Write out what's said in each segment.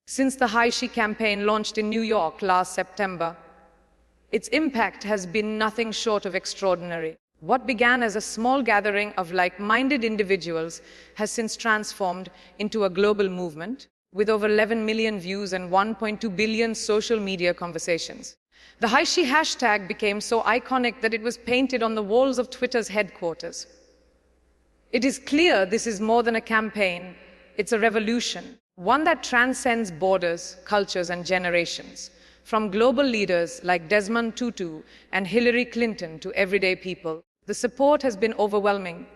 Since the High She campaign launched in New York last September, its impact has been nothing short of extraordinary. What began as a small gathering of like-minded individuals has since transformed into a global movement with over 11 million views and 1.2 billion social media conversations. The High She hashtag became so iconic that it was painted on the walls of Twitter's headquarters. It is clear this is more than a campaign, it's a revolution, one that transcends borders, cultures, and generations. From global leaders like Desmond Tutu and Hillary Clinton to everyday people, the support has been overwhelming.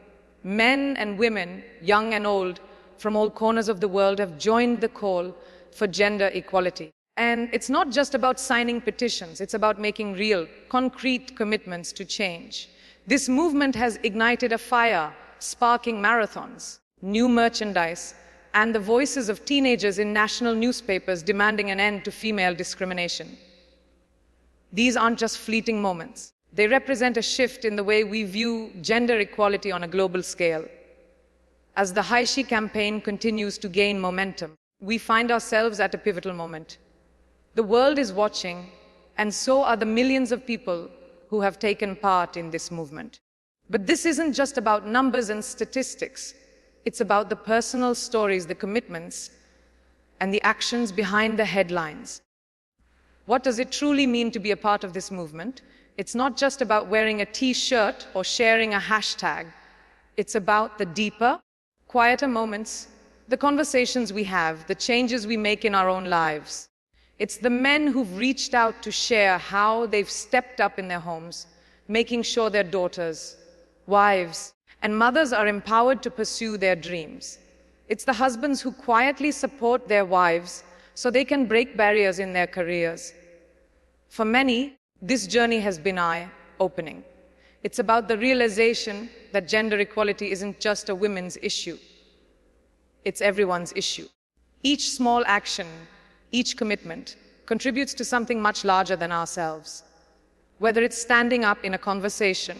Men and women, young and old, from all corners of the world have joined the call for gender equality. And it's not just about signing petitions, it's about making real, concrete commitments to change. This movement has ignited a fire, sparking marathons, new merchandise, and the voices of teenagers in national newspapers demanding an end to female discrimination. These aren't just fleeting moments. They represent a shift in the way we view gender equality on a global scale. As the High She campaign continues to gain momentum, we find ourselves at a pivotal moment. The world is watching, and so are the millions of people who have taken part in this movement. But this isn't just about numbers and statistics. It's about the personal stories, the commitments, and the actions behind the headlines. What does it truly mean to be a part of this movement? It's not just about wearing a T-shirt or sharing a hashtag. It's about the deeper, quieter moments, the conversations we have, the changes we make in our own lives. It's the men who've reached out to share how they've stepped up in their homes, making sure their daughters, wives, and mothers are empowered to pursue their dreams. It's the husbands who quietly support their wives so they can break barriers in their careers. For many, this journey has been eye-opening. It's about the realization that gender equality isn't just a women's issue. It's everyone's issue. Each small action, each commitment, contributes to something much larger than ourselves. Whether it's standing up in a conversation,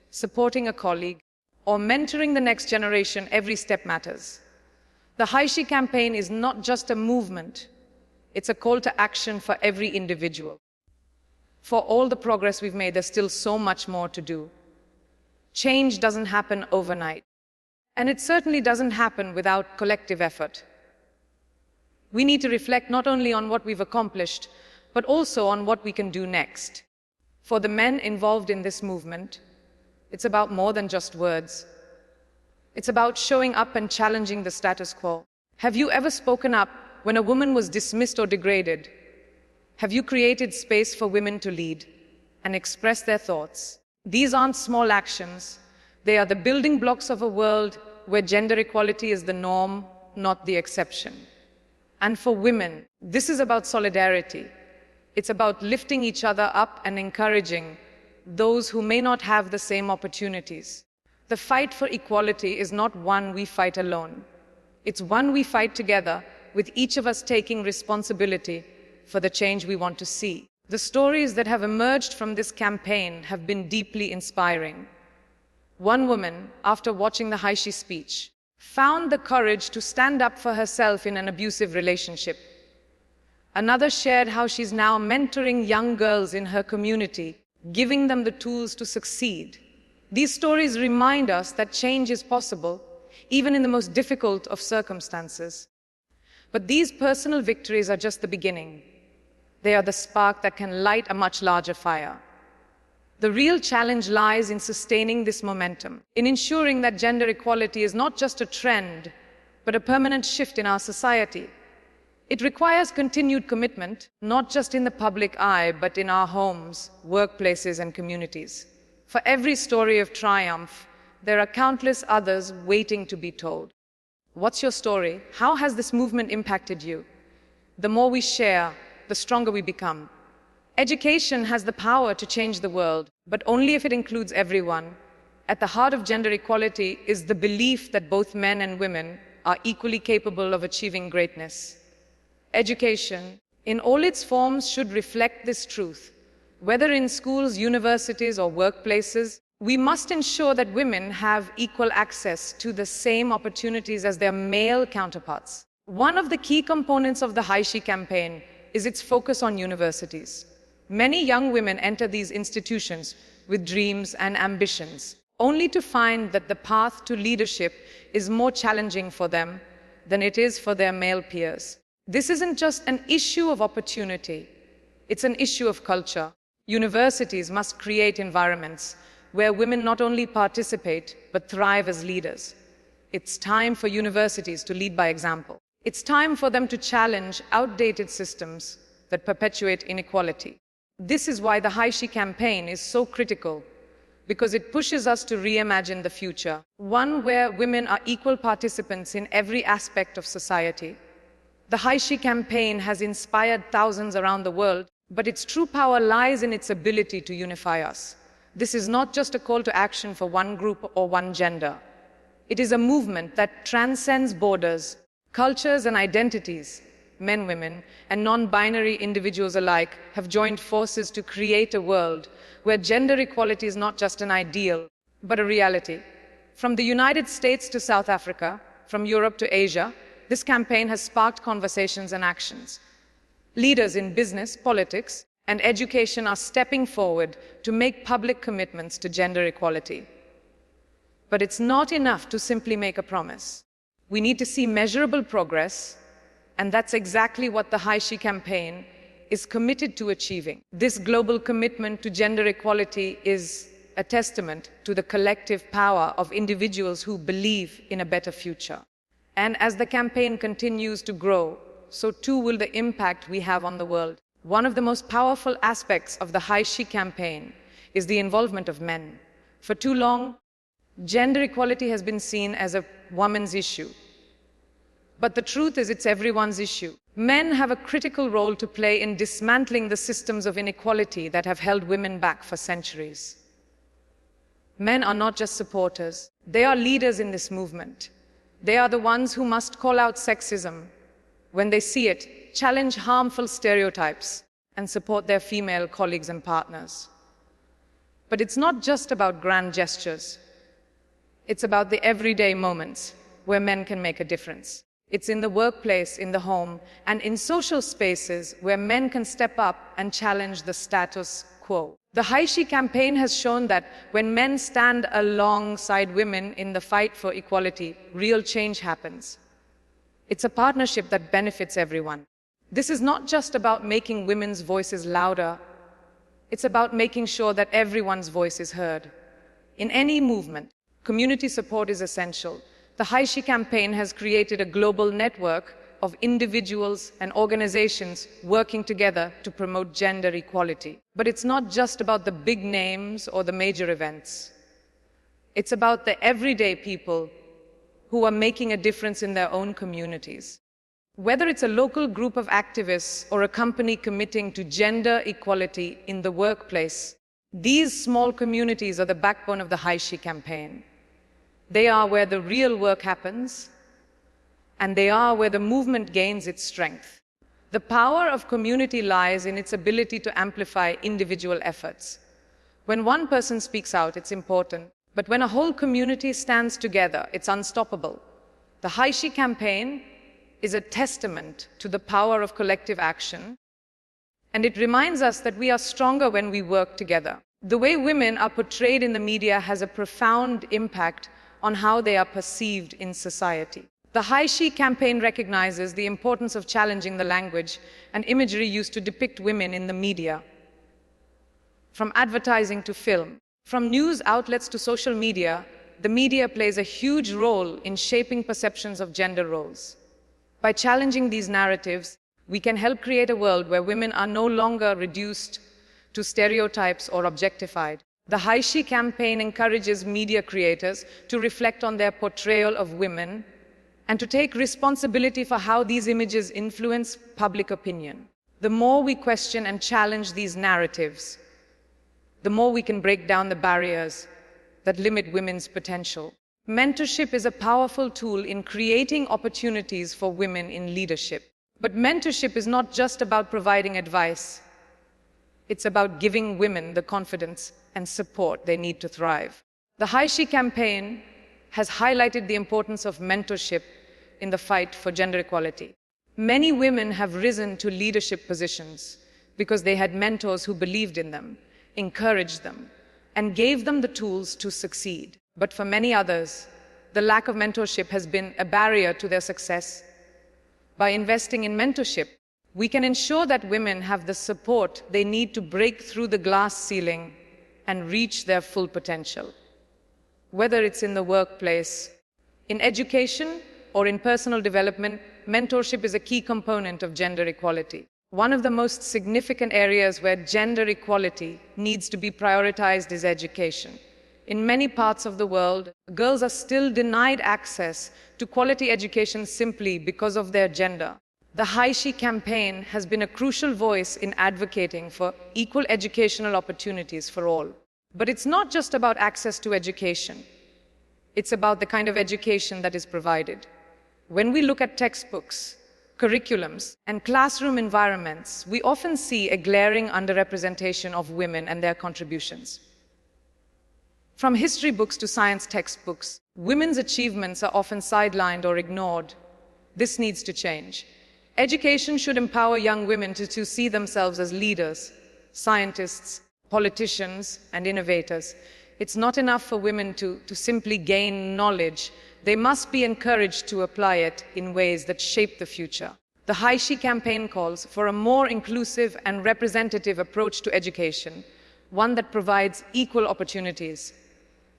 supporting a colleague, or mentoring the next generation, every step matters. The High She campaign is not just a movement, it's a call to action for every individual. For all the progress we've made, there's still so much more to do. Change doesn't happen overnight, and it certainly doesn't happen without collective effort. We need to reflect not only on what we've accomplished, but also on what we can do next. For the men involved in this movement, it's about more than just words. It's about showing up and challenging the status quo. Have you ever spoken up when a woman was dismissed or degraded? Have you created space for women to lead and express their thoughts? These aren't small actions. They are the building blocks of a world where gender equality is the norm, not the exception. And for women, this is about solidarity. It's about lifting each other up and encouraging those who may not have the same opportunities. The fight for equality is not one we fight alone. It's one we fight together, with each of us taking responsibility for the change we want to see. The stories that have emerged from this campaign have been deeply inspiring. One woman, after watching the High She speech, found the courage to stand up for herself in an abusive relationship. Another shared how she's now mentoring young girls in her community, giving them the tools to succeed. These stories remind us that change is possible, even in the most difficult of circumstances. But these personal victories are just the beginning. They are the spark that can light a much larger fire. The real challenge lies in sustaining this momentum, in ensuring that gender equality is not just a trend, but a permanent shift in our society. It requires continued commitment, not just in the public eye, but in our homes, workplaces, and communities. For every story of triumph, there are countless others waiting to be told. What's your story? How has this movement impacted you? The more we share, the stronger we become. Education has the power to change the world, but only if it includes everyone. At the heart of gender equality is the belief that both men and women are equally capable of achieving greatness. Education, in all its forms, should reflect this truth. Whether in schools, universities, or workplaces, we must ensure that women have equal access to the same opportunities as their male counterparts. One of the key components of the Haishi campaign is its focus on universities. Many young women enter these institutions with dreams and ambitions, only to find that the path to leadership is more challenging for them than it is for their male peers. This isn't just an issue of opportunity, it's an issue of culture. Universities must create environments where women not only participate, but thrive as leaders. It's time for universities to lead by example. It's time for them to challenge outdated systems that perpetuate inequality. This is why the Haishi campaign is so critical, because it pushes us to reimagine the future, one where women are equal participants in every aspect of society. The Haishi campaign has inspired thousands around the world, but its true power lies in its ability to unify us. This is not just a call to action for one group or one gender. It is a movement that transcends borders, cultures, and identities. Men, women, and non-binary individuals alike have joined forces to create a world where gender equality is not just an ideal, but a reality. From the United States to South Africa, from Europe to Asia, this campaign has sparked conversations and actions. Leaders in business, politics, and education are stepping forward to make public commitments to gender equality. But it's not enough to simply make a promise. We need to see measurable progress, and that's exactly what the Haishi campaign is committed to achieving. This global commitment to gender equality is a testament to the collective power of individuals who believe in a better future. And as the campaign continues to grow, so too will the impact we have on the world. One of the most powerful aspects of the Haishi campaign is the involvement of men. For too long, gender equality has been seen as a woman's issue. But the truth is, it's everyone's issue. Men have a critical role to play in dismantling the systems of inequality that have held women back for centuries. Men are not just supporters, they are leaders in this movement. They are the ones who must call out sexism when they see it, challenge harmful stereotypes, and support their female colleagues and partners. But it's not just about grand gestures. It's about the everyday moments where men can make a difference. It's in the workplace, in the home, and in social spaces where men can step up and challenge the status quo. The Haishi campaign has shown that when men stand alongside women in the fight for equality, real change happens. It's a partnership that benefits everyone. This is not just about making women's voices louder. It's about making sure that everyone's voice is heard. In any movement, community support is essential. The Haishi campaign has created a global network of individuals and organizations working together to promote gender equality. But it's not just about the big names or the major events. It's about the everyday people who are making a difference in their own communities. Whether it's a local group of activists or a company committing to gender equality in the workplace, these small communities are the backbone of the Haishi campaign. They are where the real work happens, and they are where the movement gains its strength. The power of community lies in its ability to amplify individual efforts. When one person speaks out, it's important, but when a whole community stands together, it's unstoppable. The Haishi campaign is a testament to the power of collective action, and it reminds us that we are stronger when we work together. The way women are portrayed in the media has a profound impact on how they are perceived in society. The Haishi campaign recognizes the importance of challenging the language and imagery used to depict women in the media. From advertising to film, from news outlets to social media, the media plays a huge role in shaping perceptions of gender roles. By challenging these narratives, we can help create a world where women are no longer reduced to stereotypes or objectified. The Haishi campaign encourages media creators to reflect on their portrayal of women and to take responsibility for how these images influence public opinion. The more we question and challenge these narratives, the more we can break down the barriers that limit women's potential. Mentorship is a powerful tool in creating opportunities for women in leadership. But mentorship is not just about providing advice. It's about giving women the confidence and support they need to thrive. The Haishi campaign has highlighted the importance of mentorship in the fight for gender equality. Many women have risen to leadership positions because they had mentors who believed in them, encouraged them, and gave them the tools to succeed. But for many others, the lack of mentorship has been a barrier to their success. By investing in mentorship, we can ensure that women have the support they need to break through the glass ceiling and reach their full potential. Whether it's in the workplace, in education, or in personal development, mentorship is a key component of gender equality. One of the most significant areas where gender equality needs to be prioritized is education. In many parts of the world, girls are still denied access to quality education simply because of their gender. The Haishi campaign has been a crucial voice in advocating for equal educational opportunities for all. But it's not just about access to education. It's about the kind of education that is provided. When we look at textbooks, curriculums, and classroom environments, we often see a glaring underrepresentation of women and their contributions. From history books to science textbooks, women's achievements are often sidelined or ignored. This needs to change. Education should empower young women to see themselves as leaders, scientists, politicians, and innovators. It's not enough for women to simply gain knowledge. They must be encouraged to apply it in ways that shape the future. The Haishi campaign calls for a more inclusive and representative approach to education, one that provides equal opportunities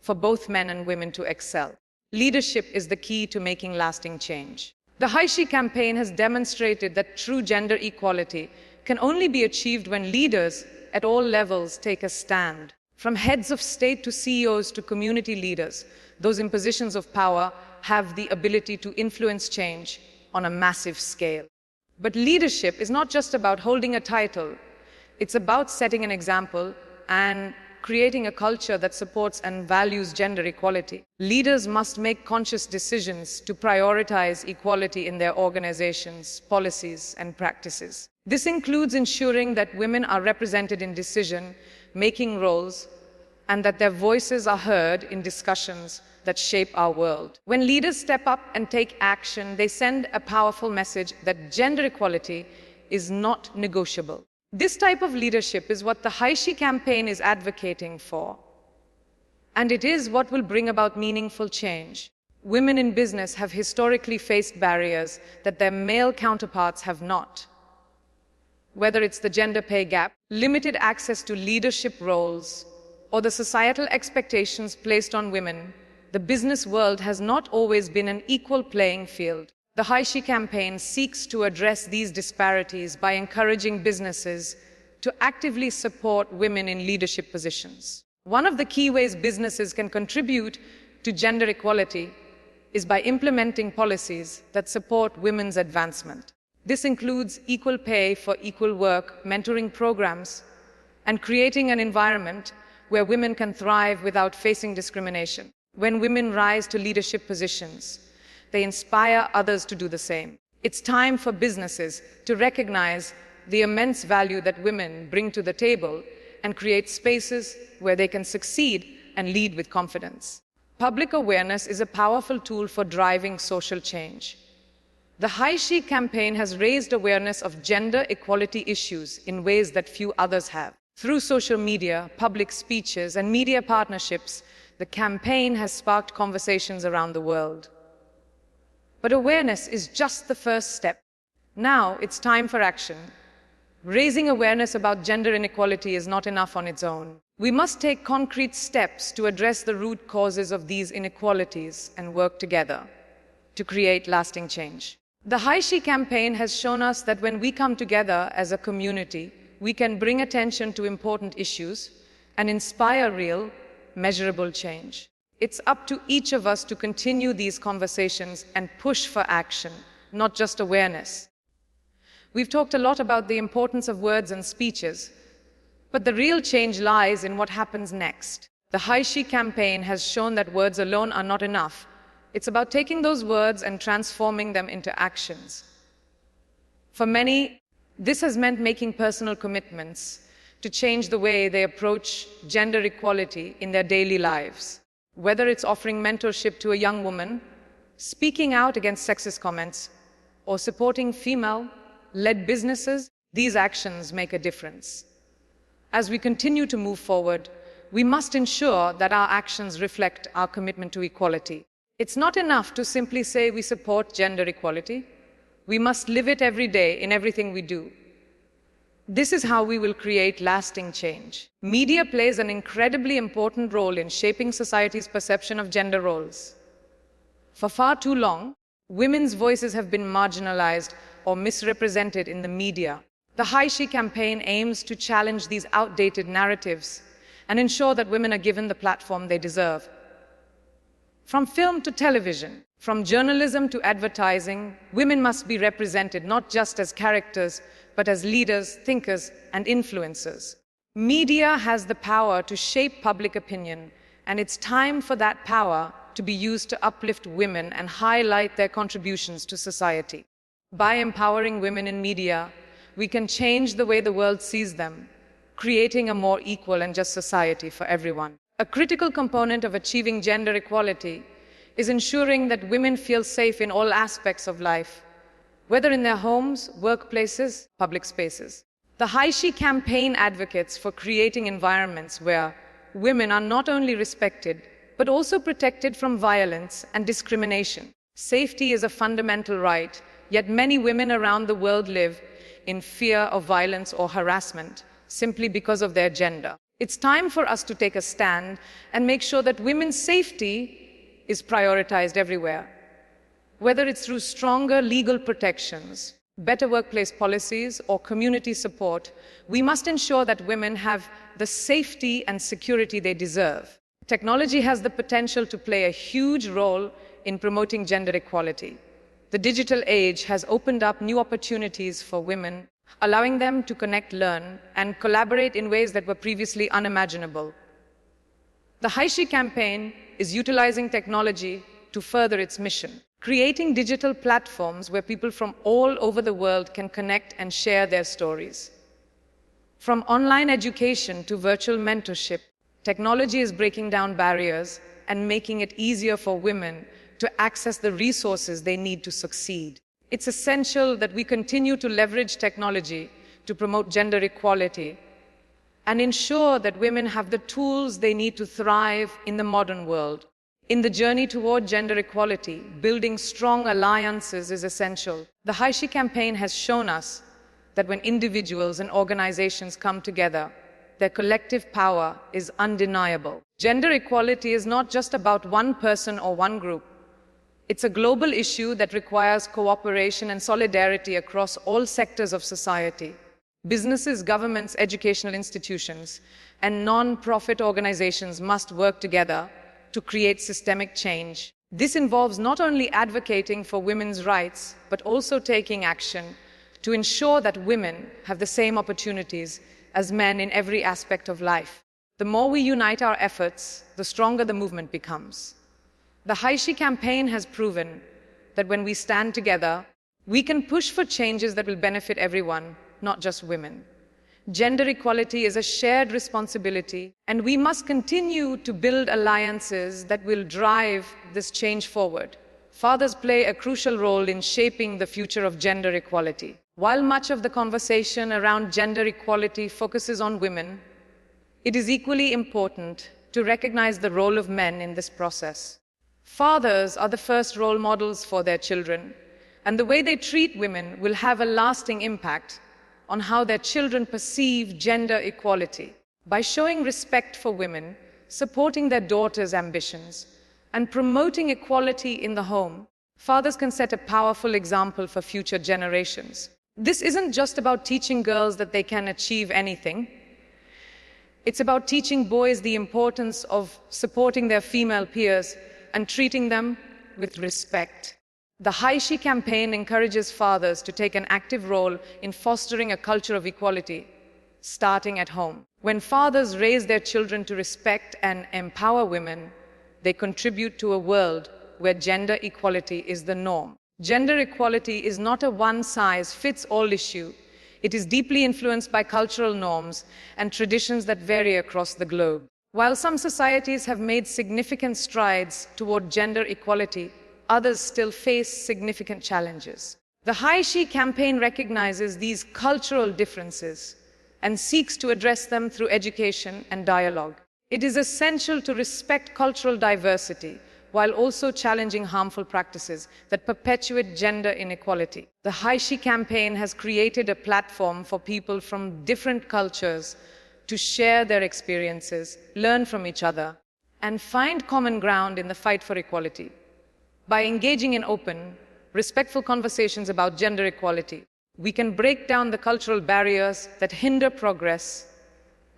for both men and women to excel. Leadership is the key to making lasting change. The Haishi campaign has demonstrated that true gender equality can only be achieved when leaders at all levels take a stand. From heads of state to CEOs to community leaders, those in positions of power have the ability to influence change on a massive scale. But leadership is not just about holding a title. It's about setting an example and creating a culture that supports and values gender equality. Leaders must make conscious decisions to prioritize equality in their organizations, policies, and practices. This includes ensuring that women are represented in decision-making roles and that their voices are heard in discussions that shape our world. When leaders step up and take action, they send a powerful message that gender equality is not negotiable. This type of leadership is what the Haishi campaign is advocating for, and it is what will bring about meaningful change. Women in business have historically faced barriers that their male counterparts have not. Whether it's the gender pay gap, limited access to leadership roles, or the societal expectations placed on women, the business world has not always been an equal playing field. The Haishi campaign seeks to address these disparities by encouraging businesses to actively support women in leadership positions. One of the key ways businesses can contribute to gender equality is by implementing policies that support women's advancement. This includes equal pay for equal work, mentoring programs, and creating an environment where women can thrive without facing discrimination. When women rise to leadership positions, they inspire others to do the same. It's time for businesses to recognize the immense value that women bring to the table and create spaces where they can succeed and lead with confidence. Public awareness is a powerful tool for driving social change. The Haishi campaign has raised awareness of gender equality issues in ways that few others have. Through social media, public speeches, and media partnerships, the campaign has sparked conversations around the world. But awareness is just the first step. Now it's time for action. Raising awareness about gender inequality is not enough on its own. We must take concrete steps to address the root causes of these inequalities and work together to create lasting change. The Haishi campaign has shown us that when we come together as a community, we can bring attention to important issues and inspire real, measurable change. It's up to each of us to continue these conversations and push for action, not just awareness. We've talked a lot about the importance of words and speeches, but the real change lies in what happens next. The Haishi campaign has shown that words alone are not enough. It's about taking those words and transforming them into actions. For many, this has meant making personal commitments to change the way they approach gender equality in their daily lives. Whether it's offering mentorship to a young woman, speaking out against sexist comments, or supporting female-led businesses, these actions make a difference. As we continue to move forward, we must ensure that our actions reflect our commitment to equality. It's not enough to simply say we support gender equality. We must live it every day in everything we do. This is how we will create lasting change. Media plays an incredibly important role in shaping society's perception of gender roles. For far too long, women's voices have been marginalized or misrepresented in the media. The High She campaign aims to challenge these outdated narratives and ensure that women are given the platform they deserve. From film to television, from journalism to advertising, women must be represented not just as characters, but as leaders, thinkers, and influencers. Media has the power to shape public opinion, and it's time for that power to be used to uplift women and highlight their contributions to society. By empowering women in media, we can change the way the world sees them, creating a more equal and just society for everyone. A critical component of achieving gender equality is ensuring that women feel safe in all aspects of life, whether in their homes, workplaces, public spaces. The High She campaign advocates for creating environments where women are not only respected, but also protected from violence and discrimination. Safety is a fundamental right, yet many women around the world live in fear of violence or harassment simply because of their gender. It's time for us to take a stand and make sure that women's safety is prioritized everywhere. Whether it's through stronger legal protections, better workplace policies, or community support, we must ensure that women have the safety and security they deserve. Technology has the potential to play a huge role in promoting gender equality. The digital age has opened up new opportunities for women, allowing them to connect, learn, and collaborate in ways that were previously unimaginable. The High She campaign is utilizing technology to further its mission, creating digital platforms where people from all over the world can connect and share their stories. From online education to virtual mentorship, technology is breaking down barriers and making it easier for women to access the resources they need to succeed. It's essential that we continue to leverage technology to promote gender equality and ensure that women have the tools they need to thrive in the modern world. In the journey toward gender equality, building strong alliances is essential. The High She campaign has shown us that when individuals and organizations come together, their collective power is undeniable. Gender equality is not just about one person or one group. It's a global issue that requires cooperation and solidarity across all sectors of society. Businesses, governments, educational institutions, and non-profit organizations must work together to create systemic change. This involves not only advocating for women's rights, but also taking action to ensure that women have the same opportunities as men in every aspect of life. The more we unite our efforts, the stronger the movement becomes. The High She campaign has proven that when we stand together, we can push for changes that will benefit everyone, not just women. Gender equality is a shared responsibility, and we must continue to build alliances that will drive this change forward. Fathers play a crucial role in shaping the future of gender equality. While much of the conversation around gender equality focuses on women, it is equally important to recognize the role of men in this process. Fathers are the first role models for their children, and the way they treat women will have a lasting impact on how their children perceive gender equality. By showing respect for women, supporting their daughters' ambitions, and promoting equality in the home, fathers can set a powerful example for future generations. This isn't just about teaching girls that they can achieve anything. It's about teaching boys the importance of supporting their female peers and treating them with respect. The High She campaign encourages fathers to take an active role in fostering a culture of equality, starting at home. When fathers raise their children to respect and empower women, they contribute to a world where gender equality is the norm. Gender equality is not a one-size-fits-all issue. It is deeply influenced by cultural norms and traditions that vary across the globe. While some societies have made significant strides toward gender equality, others still face significant challenges. The Hai Shi campaign recognizes these cultural differences and seeks to address them through education and dialogue. It is essential to respect cultural diversity while also challenging harmful practices that perpetuate gender inequality. The Hai Shi campaign has created a platform for people from different cultures to share their experiences, learn from each other, and find common ground in the fight for equality. By engaging in open, respectful conversations about gender equality, we can break down the cultural barriers that hinder progress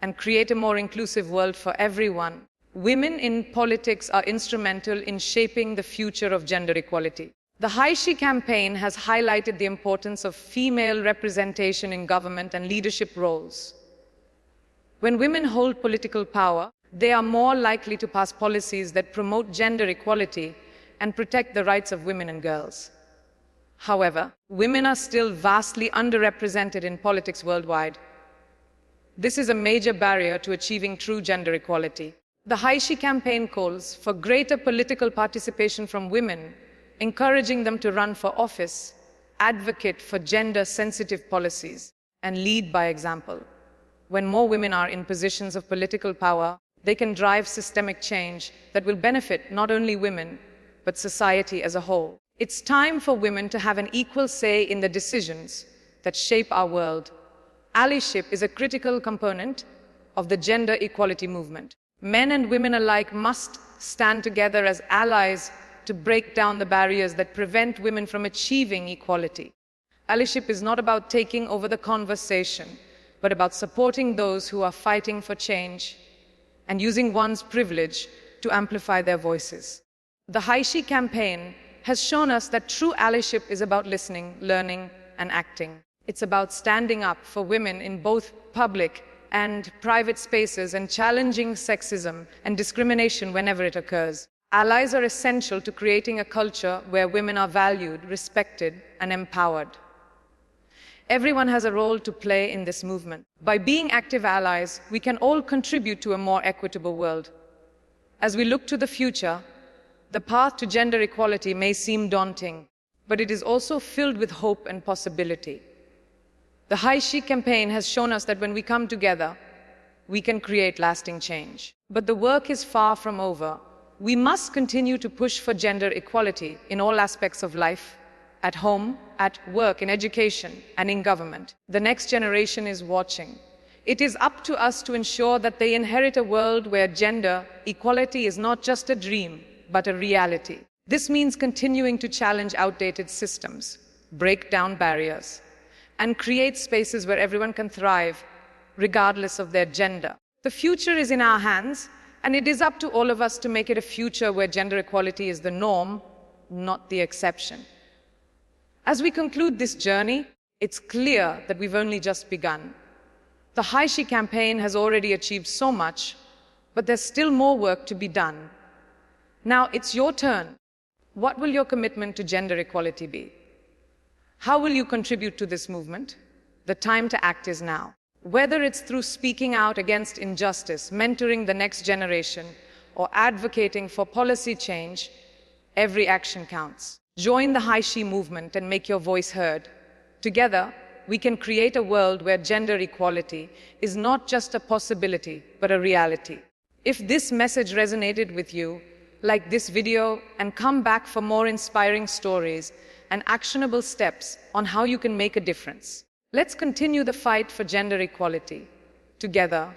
and create a more inclusive world for everyone. Women in politics are instrumental in shaping the future of gender equality. The Hai Shi campaign has highlighted the importance of female representation in government and leadership roles. When women hold political power, they are more likely to pass policies that promote gender equality and protect the rights of women and girls. However, women are still vastly underrepresented in politics worldwide. This is a major barrier to achieving true gender equality. The Hai Shi campaign calls for greater political participation from women, encouraging them to run for office, advocate for gender-sensitive policies, and lead by example. When more women are in positions of political power, they can drive systemic change that will benefit not only women, but society as a whole. It's time for women to have an equal say in the decisions that shape our world. Allyship is a critical component of the gender equality movement. Men and women alike must stand together as allies to break down the barriers that prevent women from achieving equality. Allyship is not about taking over the conversation, but about supporting those who are fighting for change and using one's privilege to amplify their voices. The Hai Shi campaign has shown us that true allyship is about listening, learning, and acting. It's about standing up for women in both public and private spaces and challenging sexism and discrimination whenever it occurs. Allies are essential to creating a culture where women are valued, respected, and empowered. Everyone has a role to play in this movement. By being active allies, we can all contribute to a more equitable world. As we look to the future, the path to gender equality may seem daunting, but it is also filled with hope and possibility. The Hai Shi campaign has shown us that when we come together, we can create lasting change. But the work is far from over. We must continue to push for gender equality in all aspects of life, at home, at work, in education, and in government. The next generation is watching. It is up to us to ensure that they inherit a world where gender equality is not just a dream, but a reality. This means continuing to challenge outdated systems, break down barriers, and create spaces where everyone can thrive, regardless of their gender. The future is in our hands, and it is up to all of us to make it a future where gender equality is the norm, not the exception. As we conclude this journey, it's clear that we've only just begun. The Hai Shi campaign has already achieved so much, but there's still more work to be done. Now it's your turn. What will your commitment to gender equality be? How will you contribute to this movement? The time to act is now. Whether it's through speaking out against injustice, mentoring the next generation, or advocating for policy change, every action counts. Join the Hai Shi movement and make your voice heard. Together, we can create a world where gender equality is not just a possibility, but a reality. If this message resonated with you, like this video and come back for more inspiring stories and actionable steps on how you can make a difference. Let's continue the fight for gender equality together.